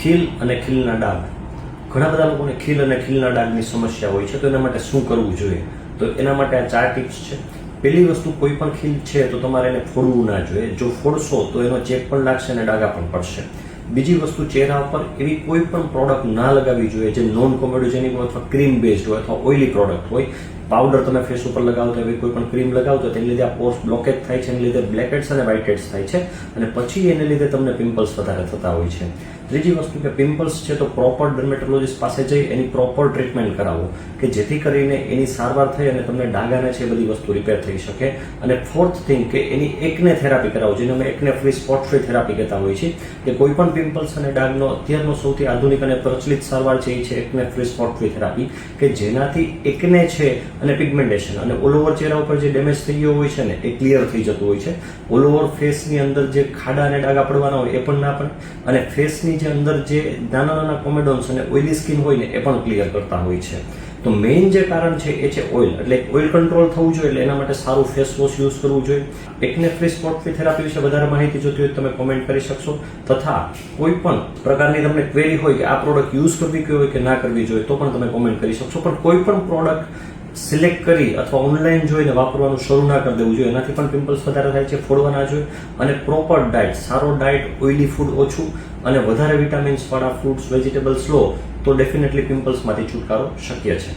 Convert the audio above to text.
ખીલ અને ખીલના ડાઘ. ઘણા બધા લોકોને ખીલ અને ખીલના ડાઘની સમસ્યા હોય છે, તો એના માટે શું કરવું જોઈએ? તો એના માટે આ 4 ટિપ્સ છે. પહેલી વસ્તુ, કોઈ પણ ખીલ છે તો તમારે એને ફોડવું ના જોઈએ. જો ફોડશો તો એનો ચેપ પણ લાગશે અને ડાઘા પણ પડશે. બીજી વસ્તુ, ચહેરા ઉપર એવી કોઈ પણ પ્રોડક્ટ ના લગાવવી જોઈએ જે નોન કોમેડોજેનિક હોય અથવા ક્રીમ બેઝડ હોય અથવા ઓઇલી પ્રોડક્ટ હોય. પાવડર તમે ફેસ ઉપર લગાવતો એવી કોઈ પણ ક્રીમ લગાવતો તેને લીધે આ પોર્સ બ્લોકેજ થાય છે, એને લીધે બ્લેકહેડ્સ અને વ્હાઇટહેડ્સ થાય છે અને પછી એને લીધે તમને પિમ્પલ્સ વધારે થતા હોય છે. ત્રીજી વસ્તુ કે પિમ્પલ્સ છે તો પ્રોપર ડર્મેટોલોજીસ્ટ પાસે જઈ એની પ્રોપર ટ્રીટમેન્ટ કરાવો કે જેથી કરીને એની સારવાર થઈ અને તમને ડાઘાને છે બધી વસ્તુ રિપેર થઈ શકે. અને ફોર્થ થિંગ કે એની એકને થેરાપી કરાવો, જેને અમે એકને ફ્રી સ્પોટ ફ્રી થેરાપી કહેતા હોય છે. કે કોઈ પણ પિમ્પલ્સ અને ડાઘનો અત્યારનો સૌથી આધુનિક અને પ્રચલિત સારવાર છે એ છે એકને ફ્રી સ્પોટ ફ્રી થેરાપી, કે જેનાથી એકને છે અને પિગમેન્ટેશન અને ઓલ ઓવર ચહેરા ઉપર જે ડેમેજ થઈ ગયો હોય છે ને એ ક્લિયર થઈ જતું હોય છે. ઓલ ઓવર ફેસની અંદર જે ખાડા અને ડાઘા પડવાના હોય એ પણ ના પડે અને ફેસની જે અંદર જે નાના નાના કોમેડોન્સ અને ઓઇલી સ્કિન હોય ને એ પણ ક્લિયર કરતા હોય છે. તો મેઇન જે કારણ છે એ છે ઓઇલ, એટલે ઓઇલ કંટ્રોલ થવું જોઈએ. એટલે એના માટે સારું ફેસ વોશ યુઝ કરવું જોઈએ. એકને ફ્રી સ્પોટ ફ્રી થેરાપી વિશે વધારે માહિતી જોતી હોય તમે કોમેન્ટ કરી શકશો. તથા કોઈ પણ પ્રકારની તમને ક્વેરી હોય કે આ પ્રોડક્ટ યુઝ કરવી હોય કે ના કરવી જોઈએ તો પણ તમે કોમેન્ટ કરી શકશો. પણ કોઈ પણ પ્રોડક્ટ સિલેક્ટ કરી અથવા ઓનલાઈન જોઈને વાપરવાનું શરૂ ના કરી દેવું જોઈએ. એનાથી પણ પિમ્પલ્સ વધારે થાય છે. ફોડવા ના જોઈએ. અને પ્રોપર ડાયટ, સારો ડાયટ, ઓઇલી ફૂડ ઓછું અને વધારે વિટામિન્સ વાળા ફ્રૂટ્સ વેજીટેબલ્સ લો તો ડેફિનેટલી પિમ્પલ્સમાંથી છુટકારો શક્ય છે.